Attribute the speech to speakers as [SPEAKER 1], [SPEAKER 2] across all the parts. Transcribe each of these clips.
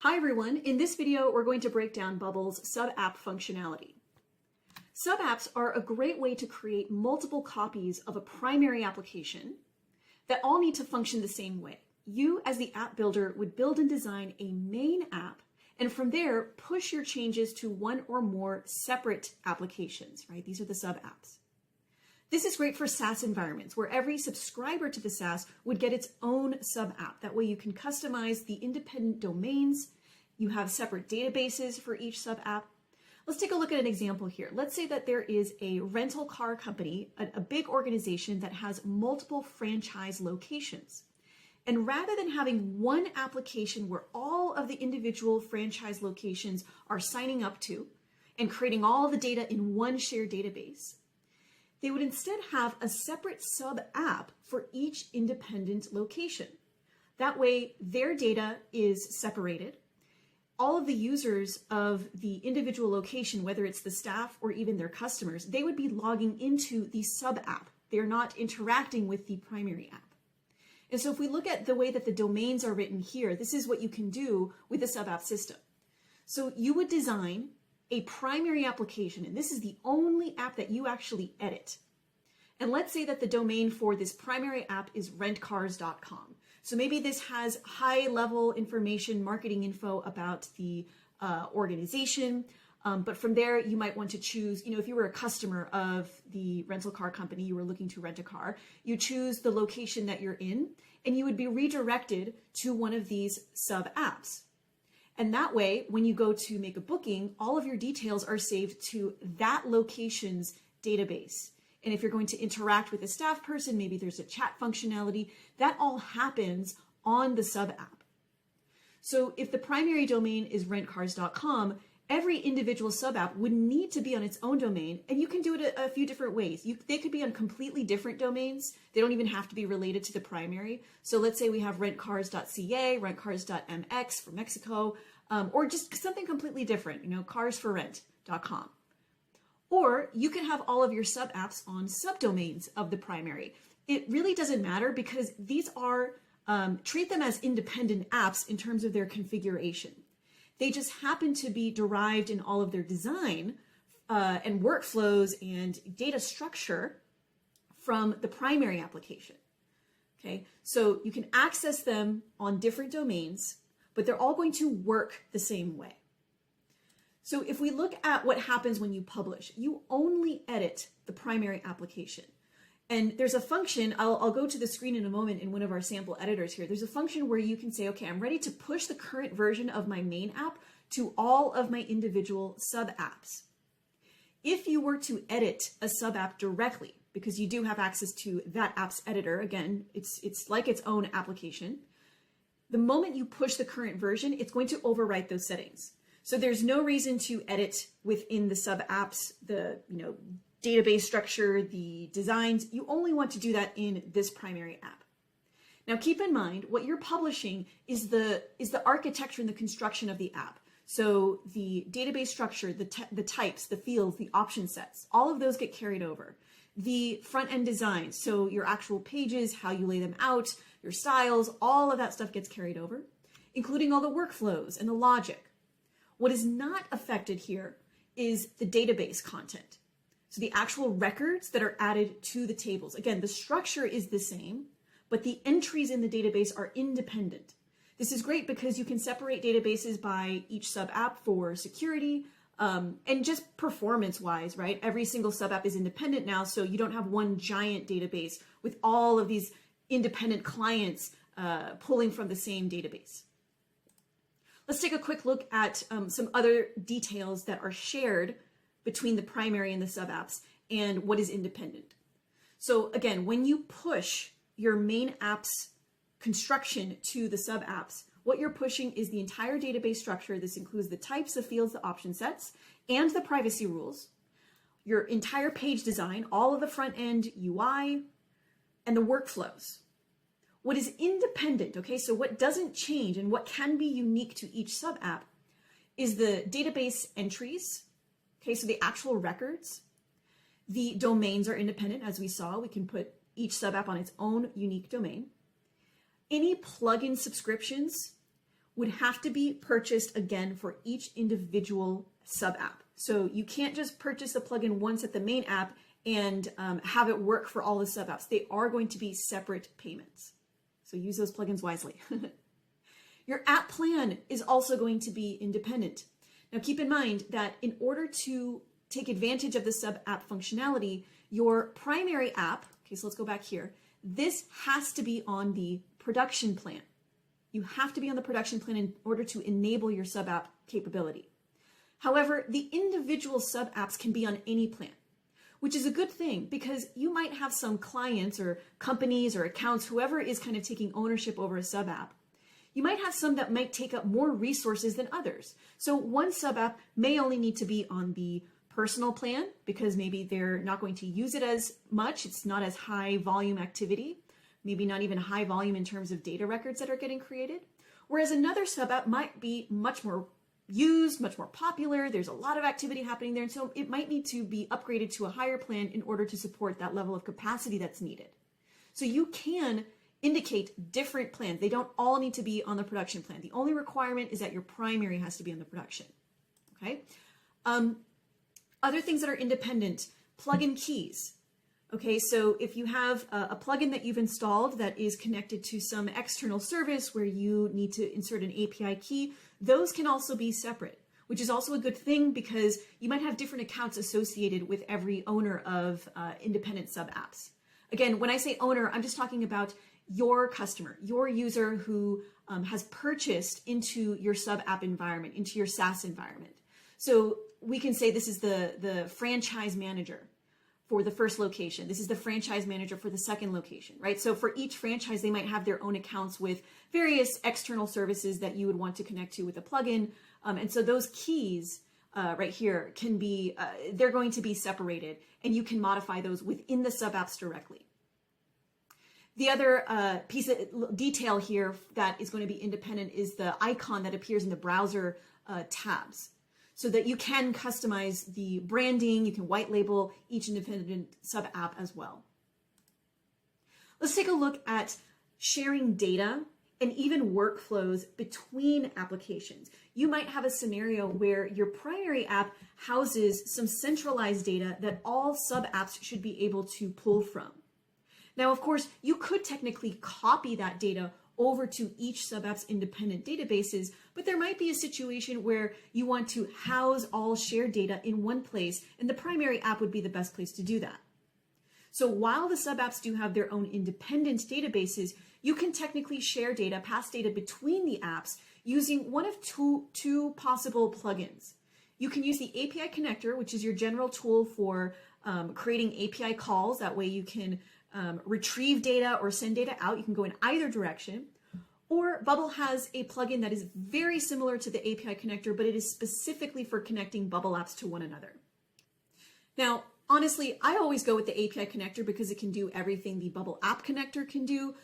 [SPEAKER 1] Hi everyone, in this video we're going to break down Bubble's sub-app functionality. Sub-apps are a great way to create multiple copies of a primary application that all need to function the same way. You, as the app builder, would build and design a main app, and from there push your changes to one or more separate applications, right? These are the sub-apps. This is great for SaaS environments where every subscriber to the SaaS would get its own sub-app. That way you can customize the independent domains. You have separate databases for each sub-app. Let's take a look at an example here. Let's say that there is a rental car company, a big organization that has multiple franchise locations. And rather than having one application where all of the individual franchise locations are signing up to and creating all the data in one shared database, they would instead have a separate sub-app for each independent location. That way, their data is separated. All of the users of the individual location, whether it's the staff or even their customers, they would be logging into the sub-app. They're not interacting with the primary app. And so if we look at the way that the domains are written here, this is what you can do with a sub-app system. So you would design a primary application, and this is the only app that you actually edit. And let's say that the domain for this primary app is rentcars.com. So maybe this has high-level information, marketing info about the organization, but from there you might want to choose, if you were a customer of the rental car company, you were looking to rent a car, you choose the location that you're in, and you would be redirected to one of these sub-apps. And that way, when you go to make a booking, all of your details are saved to that location's database. And if you're going to interact with a staff person, maybe there's a chat functionality, that all happens on the sub-app. So if the primary domain is rentcars.com, every individual sub-app would need to be on its own domain, and you can do it a few different ways. They could be on completely different domains. They don't even have to be related to the primary. So let's say we have rentcars.ca, rentcars.mx for Mexico, or just something completely different, carsforrent.com. Or you can have all of your sub-apps on subdomains of the primary. It really doesn't matter because these are, treat them as independent apps in terms of their configuration. They just happen to be derived in all of their design and workflows and data structure from the primary application. Okay, so you can access them on different domains, but they're all going to work the same way. So if we look at what happens when you publish, you only edit the primary application. And there's a function, I'll go to the screen in a moment in one of our sample editors here. There's a function where you can say, okay, I'm ready to push the current version of my main app to all of my individual sub-apps. If you were to edit a sub-app directly, because you do have access to that app's editor, again, it's like its own application, the moment you push the current version, it's going to overwrite those settings. So there's no reason to edit within the sub-apps, the database structure, the designs. You only want to do that in this primary app. Now keep in mind, what you're publishing is the architecture and the construction of the app. So the database structure, the types, the fields, the option sets, all of those get carried over. The front-end design, so your actual pages, how you lay them out, your styles, all of that stuff gets carried over, including all the workflows and the logic. What is not affected here is the database content. So the actual records that are added to the tables. Again, the structure is the same, but the entries in the database are independent. This is great because you can separate databases by each sub-app for security and just performance-wise, right? Every single sub-app is independent now, so you don't have one giant database with all of these independent clients pulling from the same database. Let's take a quick look at some other details that are shared between the primary and the sub-apps and what is independent. So again, when you push your main app's construction to the sub-apps, what you're pushing is the entire database structure. This includes the types, the fields, the option sets, and the privacy rules, your entire page design, all of the front-end UI, and the workflows. What is independent, okay, so what doesn't change and what can be unique to each sub-app is the database entries, okay, so the actual records. The domains are independent, as we saw. We can put each sub-app on its own unique domain. Any plugin subscriptions would have to be purchased again for each individual sub app. So you can't just purchase a plugin once at the main app and have it work for all the sub apps. They are going to be separate payments. So use those plugins wisely. Your app plan is also going to be independent. Now keep in mind that in order to take advantage of the sub app functionality, your primary app, okay, so let's go back here, this has to be on the production plan. You have to be on the production plan in order to enable your sub app capability. However, the individual sub apps can be on any plan, which is a good thing because you might have some clients or companies or accounts, whoever is kind of taking ownership over a sub app. You might have some that might take up more resources than others. So one sub app may only need to be on the personal plan because maybe they're not going to use it as much. It's not as high volume activity, maybe not even high volume in terms of data records that are getting created. Whereas another sub app might be much more used, much more popular. There's a lot of activity happening there. And so it might need to be upgraded to a higher plan in order to support that level of capacity that's needed. So you can indicate different plans. They don't all need to be on the production plan. The only requirement is that your primary has to be on the production. Okay. Other things that are independent, plugin keys. Okay, so if you have a plugin that you've installed that is connected to some external service where you need to insert an API key, those can also be separate, which is also a good thing because you might have different accounts associated with every owner of independent sub apps. Again, when I say owner, I'm just talking about your customer, your user who has purchased into your sub app environment, into your SaaS environment. So we can say this is the franchise manager for the first location. This is the franchise manager for the second location, right? So for each franchise, they might have their own accounts with various external services that you would want to connect to with a plugin. And so those keys right here can be, they're going to be separated and you can modify those within the sub apps directly. The other piece of detail here that is going to be independent is the icon that appears in the browser tabs, so that you can customize the branding, you can white label each independent sub app as well. Let's take a look at sharing data and even workflows between applications. You might have a scenario where your primary app houses some centralized data that all sub apps should be able to pull from. Now, of course, you could technically copy that data over to each sub app's independent databases, but there might be a situation where you want to house all shared data in one place, and the primary app would be the best place to do that. So while the sub apps do have their own independent databases, you can technically share data, pass data between the apps using one of two possible plugins. You can use the API connector, which is your general tool for creating API calls. That way you can retrieve data or send data out. You can go in either direction. Or Bubble has a plugin that is very similar to the API connector, but it is specifically for connecting Bubble apps to one another. Now, honestly, I always go with the API connector because it can do everything the Bubble app connector can do.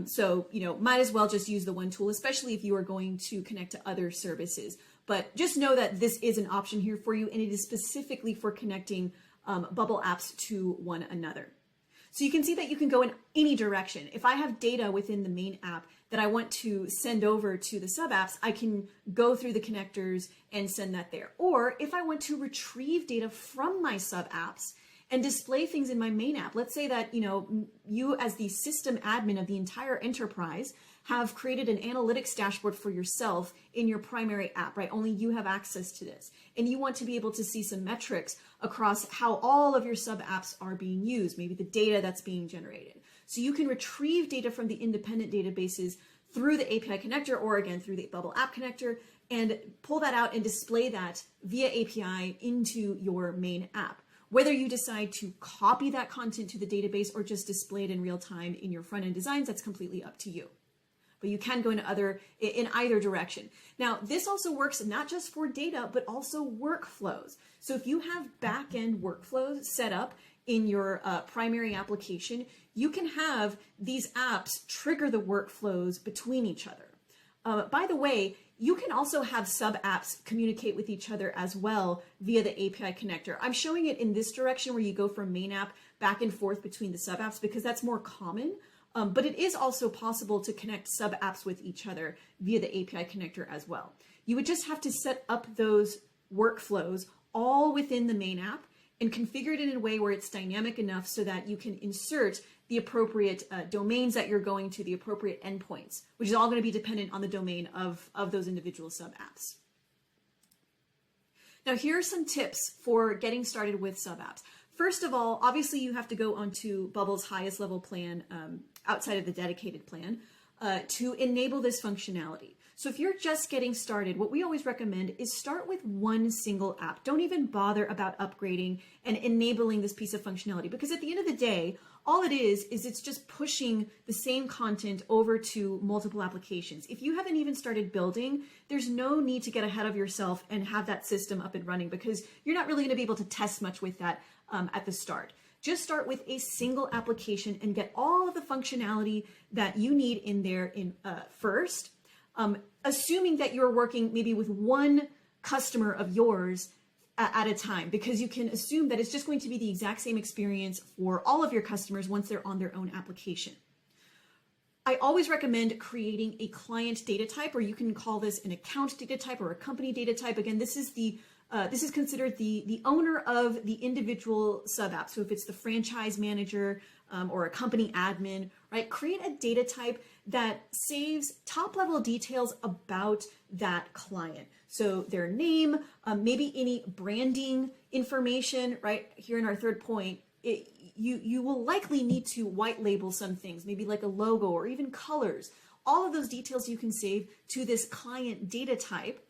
[SPEAKER 1] So, might as well just use the one tool, especially if you are going to connect to other services. But just know that this is an option here for you, and it is specifically for connecting Bubble apps to one another. So you can see that you can go in any direction. If I have data within the main app that I want to send over to the sub apps, I can go through the connectors and send that there. Or if I want to retrieve data from my sub apps and display things in my main app, let's say that, you as the system admin of the entire enterprise have created an analytics dashboard for yourself in your primary app, right? Only you have access to this. And you want to be able to see some metrics across how all of your sub apps are being used, maybe the data that's being generated. So you can retrieve data from the independent databases through the API connector or again through the Bubble app connector and pull that out and display that via API into your main app. Whether you decide to copy that content to the database or just display it in real time in your front end designs, that's completely up to you. But you can go in either direction. Now, this also works not just for data, but also workflows. So if you have back-end workflows set up in your primary application, you can have these apps trigger the workflows between each other. By the way, you can also have sub apps communicate with each other as well via the API connector. I'm showing it in this direction where you go from main app back and forth between the sub apps because that's more common. But it is also possible to connect sub apps with each other via the API connector as well. You would just have to set up those workflows all within the main app and configure it in a way where it's dynamic enough so that you can insert the appropriate domains that you're going to, the appropriate endpoints, which is all going to be dependent on the domain of those individual sub apps. Now, here are some tips for getting started with sub apps. First of all, obviously you have to go onto Bubble's highest level plan outside of the dedicated plan to enable this functionality. So if you're just getting started, what we always recommend is start with one single app. Don't even bother about upgrading and enabling this piece of functionality, because at the end of the day, all it is it's just pushing the same content over to multiple applications. If you haven't even started building, there's no need to get ahead of yourself and have that system up and running, because you're not really going to be able to test much with that at the start. Just start with a single application and get all of the functionality that you need in there first. Assuming that you're working maybe with one customer of yours at a time, because you can assume that it's just going to be the exact same experience for all of your customers once they're on their own application. I always recommend creating a client data type, or you can call this an account data type or a company data type. Again, this is considered the owner of the individual sub app. So if it's the franchise manager or a company admin, right? Create a data type that saves top level details about that client. So their name, maybe any branding information, right? Here in our third point, you will likely need to white label some things, maybe like a logo or even colors. All of those details you can save to this client data type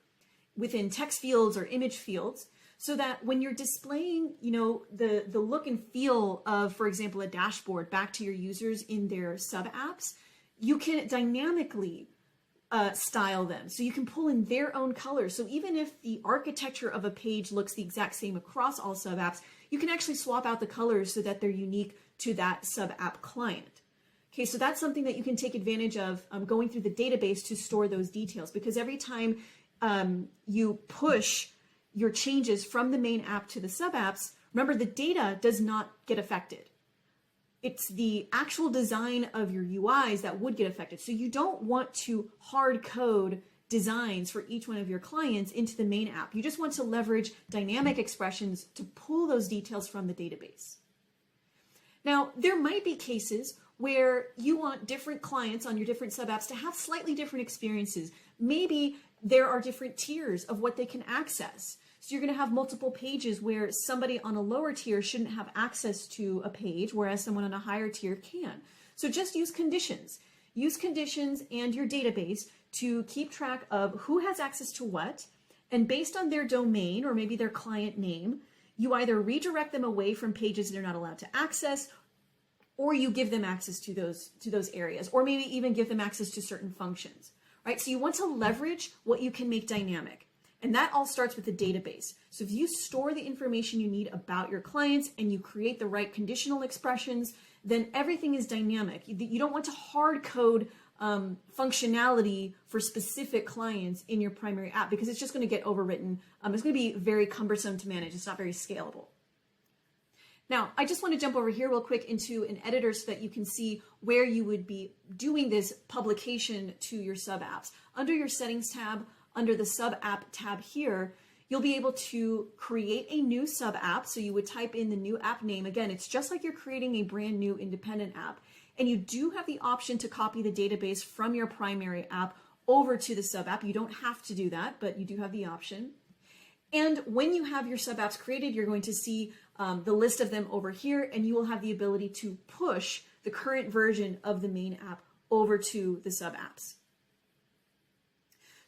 [SPEAKER 1] within text fields or image fields, so that when you're displaying, the look and feel of, for example, a dashboard back to your users in their sub apps, you can dynamically style them. So you can pull in their own colors. So even if the architecture of a page looks the exact same across all sub apps, you can actually swap out the colors so that they're unique to that sub app client. Okay, so that's something that you can take advantage of going through the database to store those details, because every time you push your changes from the main app to the sub apps, remember the data does not get affected. It's the actual design of your UIs that would get affected. So you don't want to hard code designs for each one of your clients into the main app. You just want to leverage dynamic expressions to pull those details from the database. Now, there might be cases where you want different clients on your different sub apps to have slightly different experiences. Maybe there are different tiers of what they can access. So you're going to have multiple pages where somebody on a lower tier shouldn't have access to a page, whereas someone on a higher tier can. So just use conditions. Use conditions and your database to keep track of who has access to what, and based on their domain or maybe their client name, you either redirect them away from pages they're not allowed to access, or you give them access to those areas, or maybe even give them access to certain functions, right? So you want to leverage what you can make dynamic. And that all starts with the database. So if you store the information you need about your clients and you create the right conditional expressions, then everything is dynamic. You don't want to hard code functionality for specific clients in your primary app, because it's just going to get overwritten. It's going to be very cumbersome to manage. It's not very scalable. Now, I just want to jump over here real quick into an editor so that you can see where you would be doing this publication to your sub apps. Under your settings tab, under the sub app tab here, you'll be able to create a new sub app. So you would type in the new app name. Again, it's just like you're creating a brand new independent app. And you do have the option to copy the database from your primary app over to the sub app. You don't have to do that, but you do have the option. And when you have your sub apps created, you're going to see the list of them over here, and you will have the ability to push the current version of the main app over to the sub apps.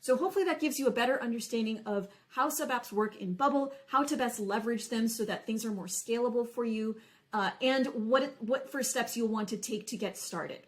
[SPEAKER 1] So hopefully that gives you a better understanding of how sub apps work in Bubble, how to best leverage them so that things are more scalable for you, and what first steps you'll want to take to get started.